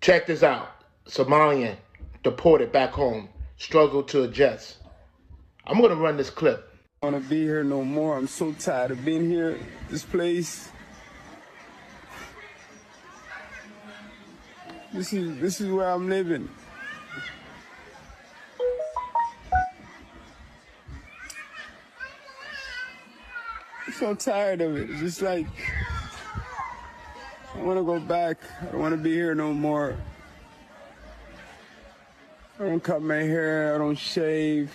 Check this out. Somalian deported back home, struggled to adjust. I'm going to run this clip. I don't want to be here no more. I'm so tired of being here, this place. This is where I'm living. I'm so tired of it. It's just like, I want to go back. I don't want to be here no more. I don't cut my hair. I don't shave.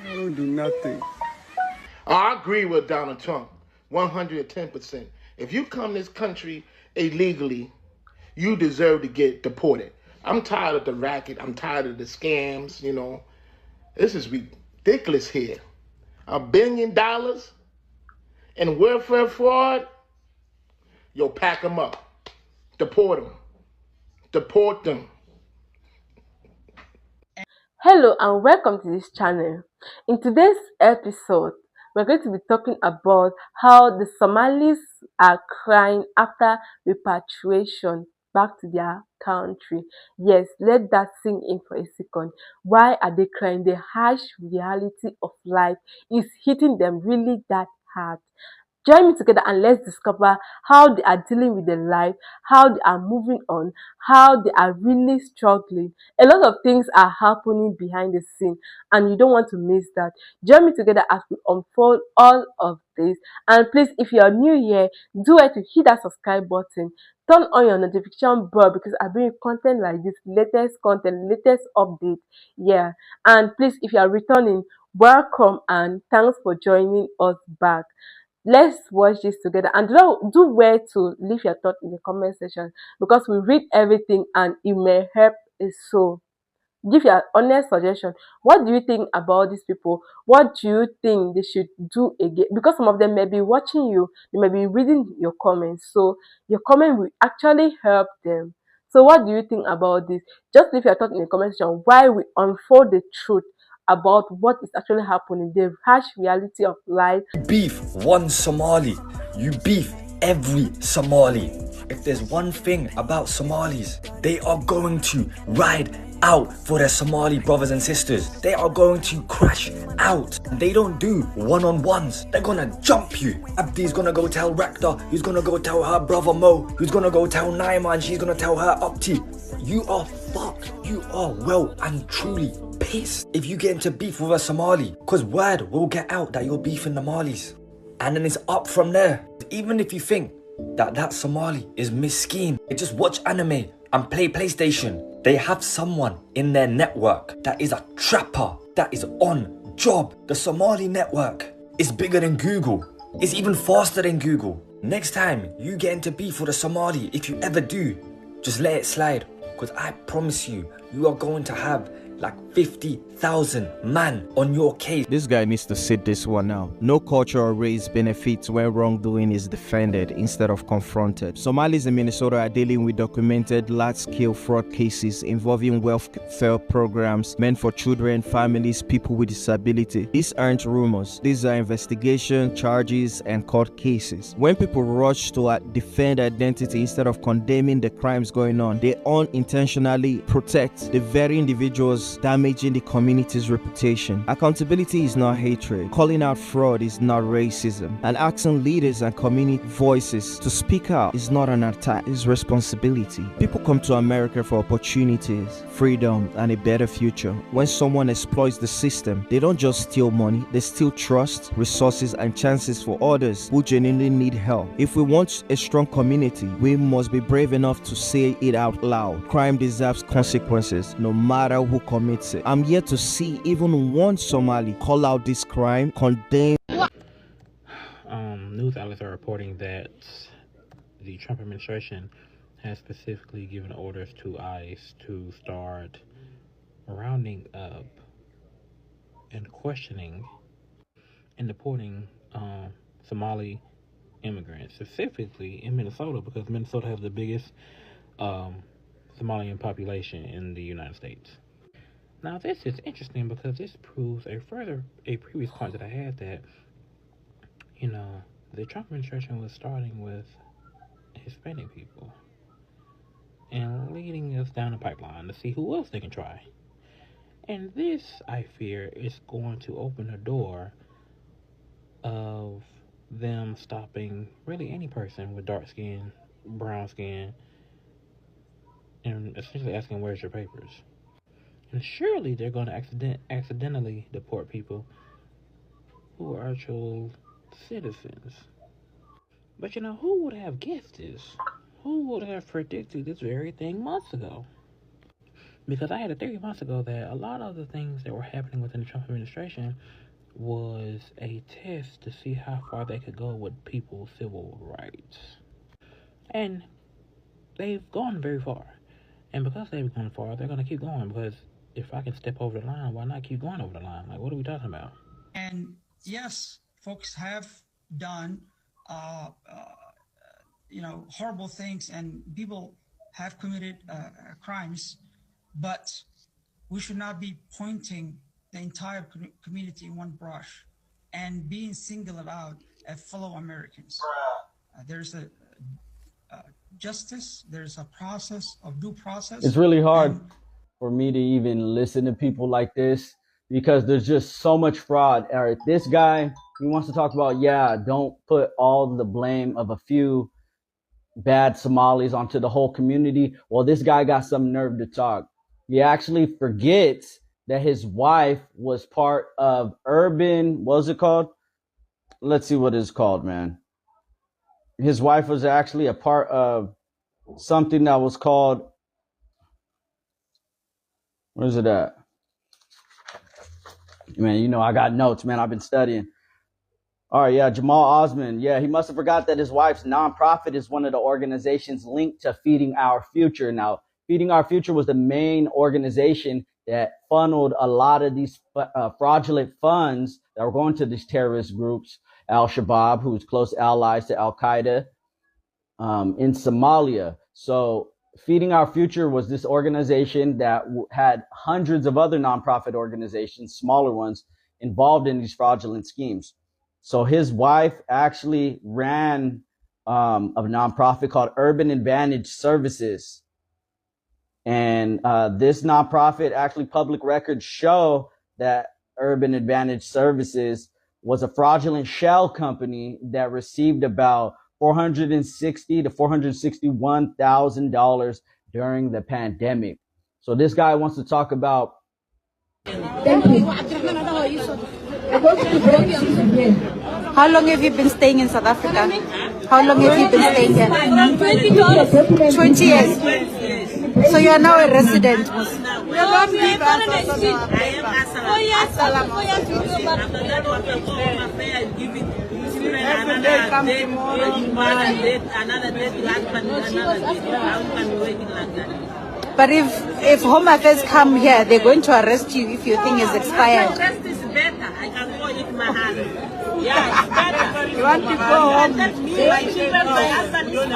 I don't do nothing. I agree with Donald Trump 110%. If you come this country illegally, you deserve to get deported. I'm tired of the racket. I'm tired of the scams, This is ridiculous here. $1 billion in welfare fraud? Yo, pack them up. Deport them. Deport them. Hello and welcome to this channel. In today's episode, we're going to be talking about how the Somalis are crying after repatriation back to their country. Yes, let that sink in for a second. Why are they crying? The harsh reality of life is hitting them really that hard. Join me together and let's discover how they are dealing with their life, how they are moving on, how they are really struggling. A lot of things are happening behind the scene and you don't want to miss that. Join me together as we unfold all of this. And please, if you are new here, do it to hit that subscribe button. Turn on your notification bell because I bring you content like this, latest content, latest update. Yeah. And please, if you are returning, welcome and thanks for joining us back. Let's watch this together and do well to leave your thoughts in the comment section because we read everything and it may help a soul. Give your honest suggestion. What do you think about these people? What do you think they should do again? Because some of them may be watching you, they may be reading your comments, so your comment will actually help them. So what do you think about this? Just leave your thoughts in the comment section while we unfold the truth about what is actually happening, the harsh reality of life. Beef one Somali, you beef every Somali. If there's one thing about Somalis, they are going to ride out for their Somali brothers and sisters. They are going to crash out. They don't do one-on-ones. They're gonna jump you. Abdi's gonna go tell Rakta, he's gonna go tell her brother Mo, who's gonna go tell Naima, and she's gonna tell her Upti. You are fucked. You are well and truly pissed if you get into beef with a Somali, because word will get out that you're beefing the Malis, and then it's up from there. Even if you think that Somali is miskin, just watch anime and play PlayStation. They have someone in their network that is a trapper, that is on job. The Somali network is bigger than Google. It's even faster than Google. Next time you get into beef with a Somali, if you ever do, just let it slide, because I promise you, you are going to have like 50,000 man on your case. This guy needs to sit this one out. No culture or race benefits when wrongdoing is defended instead of confronted. Somalis in Minnesota are dealing with documented large-scale fraud cases involving welfare programs meant for children, families, people with disability. These aren't rumors. These are investigation, charges, and court cases. When people rush to defend identity instead of condemning the crimes going on, they unintentionally protect the very individuals damaging the community's reputation. Accountability is not hatred. Calling out fraud is not racism. And asking leaders and community voices to speak out is not an attack, it's responsibility. People come to America for opportunities, freedom, and a better future. When someone exploits the system, they don't just steal money, they steal trust, resources, and chances for others who genuinely need help. If we want a strong community, we must be brave enough to say it out loud. Crime deserves consequences, no matter who commits it. I'm yet to see even one Somali call out this crime, condemn. News outlets are reporting that the Trump administration has specifically given orders to ICE to start rounding up and questioning and deporting Somali immigrants, specifically in Minnesota, because Minnesota has the biggest Somalian population in the United States. Now, this is interesting because this proves a previous point that I had that, the Trump administration was starting with Hispanic people and leading us down the pipeline to see who else they can try. And this, I fear, is going to open a door of them stopping really any person with dark skin, brown skin, and essentially asking, where's your papers? And surely they're going to accidentally deport people who are actual citizens. But who would have guessed this? Who would have predicted this very thing months ago? Because I had a theory months ago that a lot of the things that were happening within the Trump administration was a test to see how far they could go with people's civil rights. And they've gone very far. And because they've gone far, they're going to keep going. Because if I can step over the line, why not keep going over the line? Like, what are we talking about? And yes, folks have done, horrible things, and people have committed crimes, but we should not be pointing the entire community in one brush and being singled out as fellow Americans. There's a justice, there's a process of due process. It's really hard for me to even listen to people like this because there's just so much fraud. All right, this guy, he wants to talk about, don't put all the blame of a few bad Somalis onto the whole community. Well, this guy got some nerve to talk. He actually forgets that his wife was part of urban, what was it called? Let's see what it's called, man. His wife was actually a part of something that was called, where's it at? Man, I got notes, man. I've been studying. All right, Jamal Osman. Yeah, he must have forgot that his wife's nonprofit is one of the organizations linked to Feeding Our Future. Now, Feeding Our Future was the main organization that funneled a lot of these fraudulent funds that were going to these terrorist groups. Al-Shabaab, who's close allies to Al-Qaeda in Somalia. So Feeding Our Future was this organization that had hundreds of other nonprofit organizations, smaller ones, involved in these fraudulent schemes. So his wife actually ran a nonprofit called Urban Advantage Services. And this nonprofit, actually public records show that Urban Advantage Services was a fraudulent shell company that received about $460,000 to $461,000 during the pandemic. So this guy wants to talk about. Thank you. How long have you been staying in South Africa? How long have you been staying here? 20 years. So you are now a resident. But if Home Affairs come here, they're going to arrest you if your thing is expired. Arrest is better. I can go eat my hand. Yeah, it's better. You want to go home? Me, my children, my husband is fine.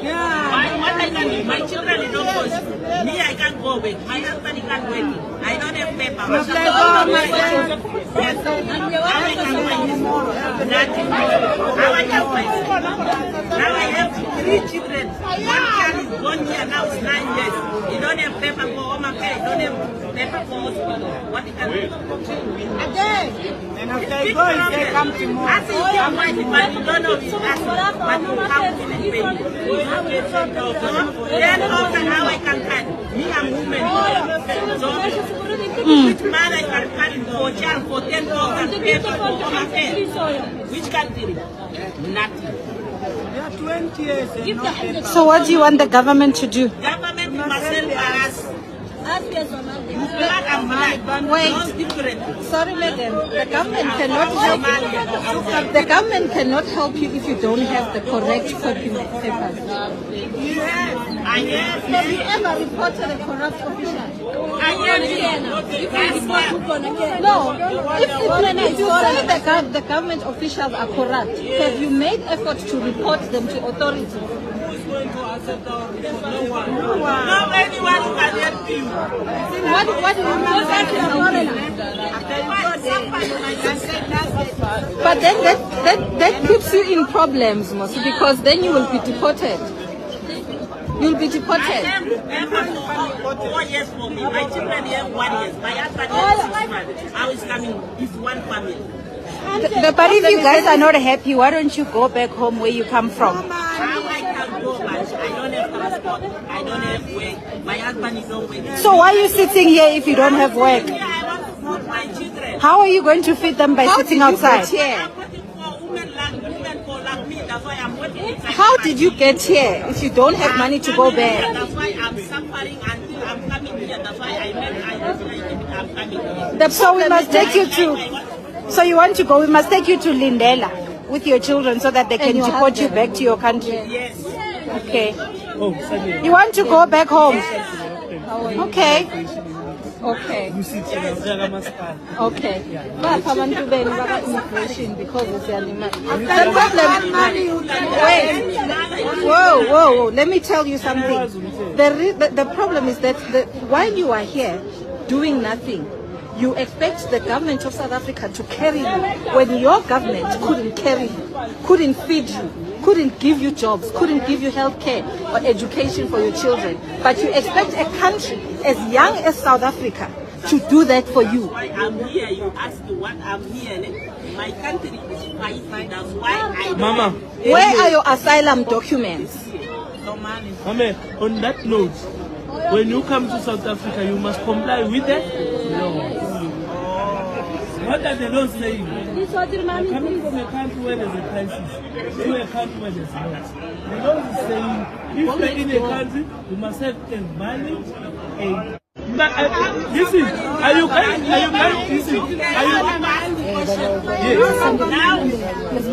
Yeah. What I can do, my children is not going. Me, I can't go away. My husband can't wait. I don't have paper. How I can find nothing. How I can find now I have 3 children. One child is born here now, it's 9 years. You don't have paper for home affairs. You don't have paper for hospital. What you can do? Again. And if they go, they come tomorrow. I think you're right, but you don't know this. But you come in and pay. Then also how I can cut. Me, I'm woman. So, which man I can cut for child for 10,000 paper for home affairs? Which country? Nothing. 20 years. So what do you want the government to do? Government must help us. Wait, sorry madam, the government cannot help you. The government cannot help you if you don't have the correct document papers. I have. Have you ever reported a corrupt official? I have. No, if you say the government officials are corrupt, have you made efforts to report them to authorities? Going to accept our report. No one. No anyone who can help you. What do you mean? But then that keeps you in problems, Mosi, because then you will be deported. You'll be I deported. have paper for 4 years for me. My children have 1 year. My husband has 6 months. How is coming? It's one family. But if you guys are not happy, why don't you go back home where you come from? How I can go, but I don't have transport. I don't have work. My husband is not working. So why are you sitting here if you don't have work? Yeah, I want to feed my children. How are you going to feed them by sitting outside? I'm working for women like me. That's why I'm working inside. How did you get here if you don't have money to go back? That's why I'm suffering until I'm coming here. That's why I'm coming here. So we must take you to. So you want to go? We must take you to Lindela with your children so that they can deport you back to your country. Yes. Okay. You want to go back home? Okay. Okay. Okay. Immigration because it's the problem. Wait. Whoa. Let me tell you something. The problem is that while you are here doing nothing, you expect the government of South Africa to carry you when your government couldn't carry you, couldn't feed you, couldn't give you jobs, couldn't give you health care or education for your children. But you expect a country as young as South Africa to do that for you. I'm here. You ask me what I'm here. My country is fighting. That's why Mama, where are your asylum documents? Somali. Mama, on that note, when you come to South Africa, you must comply with the law. What are the laws saying? You're coming from a country where there's a crisis, to a country where there's not. The law is saying, if you're in a country, you must have a valid aid. Listen, are you guys, listen, are you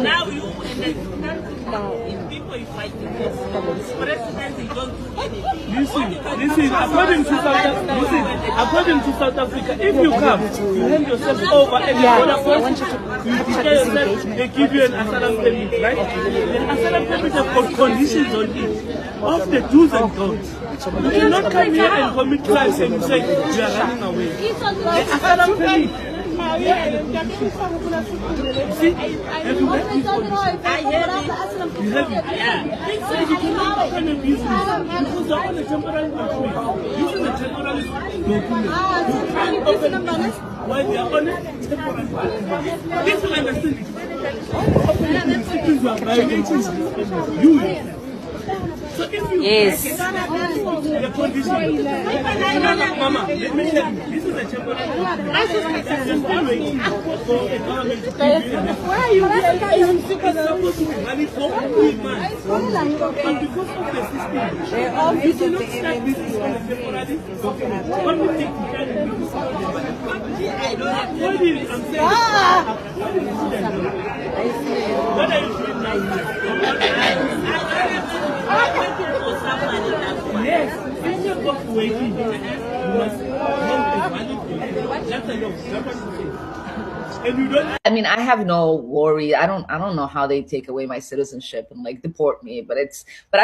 Now you in people you fighting this president is don't do anything. Listen, according to South Africa, if you come, you hand yourself over and you declare yourself, they give you an asylum permit, right? The asylum permit have got conditions on it, of the do's and don'ts. You cannot come here and commit crimes and you say you are running away. The asylum permit. See, have you read these conditions? You have it. Yeah. So you cannot open a business because you're on a temporary document. This is a temporary document. You can't open a business while they are on a temporary document. This will understand it. Open a business because you are violating you. So if you the condition, Mama, let me tell you, this is a temporary document. You're still waiting for a government to give you a why are you it's supposed to be valid for 3 months. But because of the system, you cannot start business on a temporary document. What will take you time to do something? What did I'm saying? What are you doing now? Yes, if you're both waiting, you must have a valid. That's a law. And you don't. I mean, I have no worry. I don't know how they take away my citizenship and like deport me, but I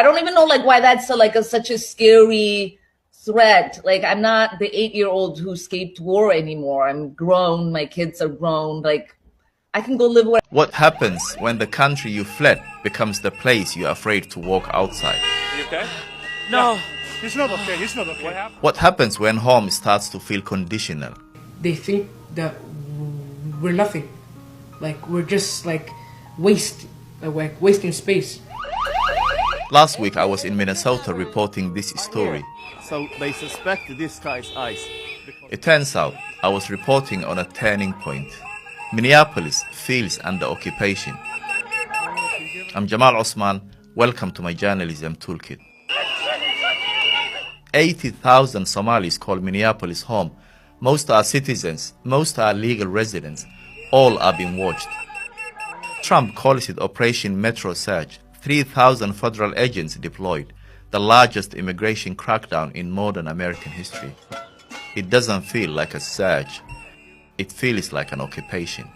don't even know like why that's such a scary threat. Like I'm not the 8-year-old who escaped war anymore. I'm grown. My kids are grown. Like I can go live where. What happens when the country you fled becomes the place you're afraid to walk outside? Are you okay? No, it's not okay. It's not okay. What happens when home starts to feel conditional? They think that we're nothing. Like we're just like wasting space. Last week I was in Minnesota reporting this story. So they suspect this guy's ICE. It turns out I was reporting on a turning point. Minneapolis feels under occupation. I'm Jamal Osman. Welcome to my journalism toolkit. 80,000 Somalis call Minneapolis home. Most are citizens, most are legal residents. All are being watched. Trump calls it Operation Metro Surge. 3,000 federal agents deployed, the largest immigration crackdown in modern American history. It doesn't feel like a surge. It feels like an occupation.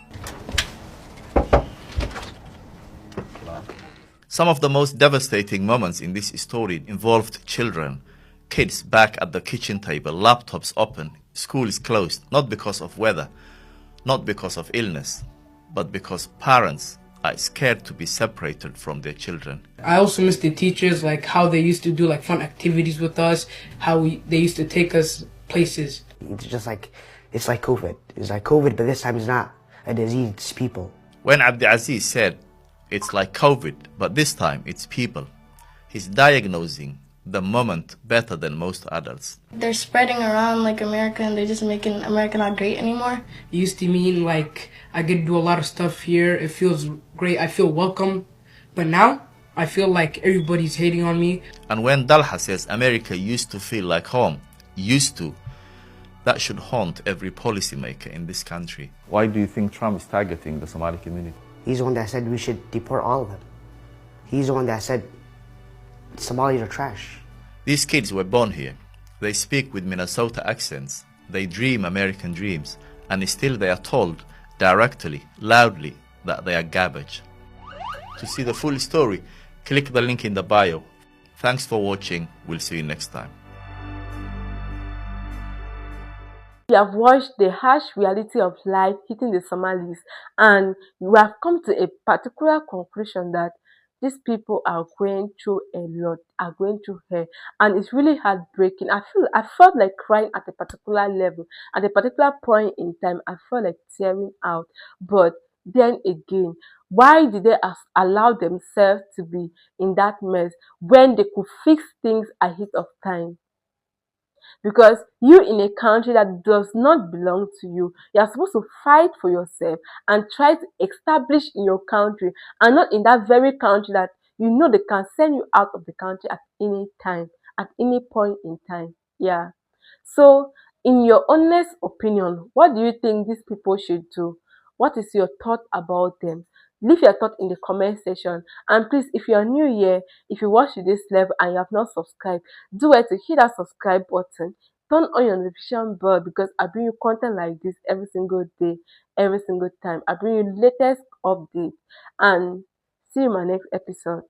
Some of the most devastating moments in this story involved children. Kids back at the kitchen table, laptops open, schools closed, not because of weather, not because of illness, but because parents are scared to be separated from their children. I also miss the teachers, like how they used to do like fun activities with us, how they used to take us places. It's just like, it's like COVID. It's like COVID, but this time it's not a disease, it's people. When Abdulaziz said, it's like COVID, but this time it's people, he's diagnosing the moment better than most adults. They're spreading around like America and they're just making America not great anymore. It used to mean like I get to do a lot of stuff here. It feels great. I feel welcome. But now I feel like everybody's hating on me. And when Dalha says America used to feel like home, used to, that should haunt every policymaker in this country. Why do you think Trump is targeting the Somali community? He's the one that said we should deport all of them. He's the one that said Somalis are trash. These kids were born here. They speak with Minnesota accents. They dream American dreams. And still they are told directly, loudly, that they are garbage. To see the full story, click the link in the bio. Thanks for watching. We'll see you next time. You have watched the harsh reality of life hitting the Somalis, and you have come to a particular conclusion that these people are going through a lot, are going through hell, and it's really heartbreaking. I felt like crying at a particular level, at a particular point in time. I felt like tearing out. But then again, why did they allow themselves to be in that mess when they could fix things ahead of time? Because you in a country that does not belong to you, you are supposed to fight for yourself and try to establish in your country, and not in that very country that you know they can send you out of the country at any time, at any point in time. Yeah. So, in your honest opinion, what do you think these people should do? What is your thought about them? Leave your thought in the comment section. And please, if you are new here, if you watch to this level and you have not subscribed, do it to hit that subscribe button. Turn on your notification bell, because I bring you content like this every single day, every single time. I bring you latest updates. And see you in my next episode.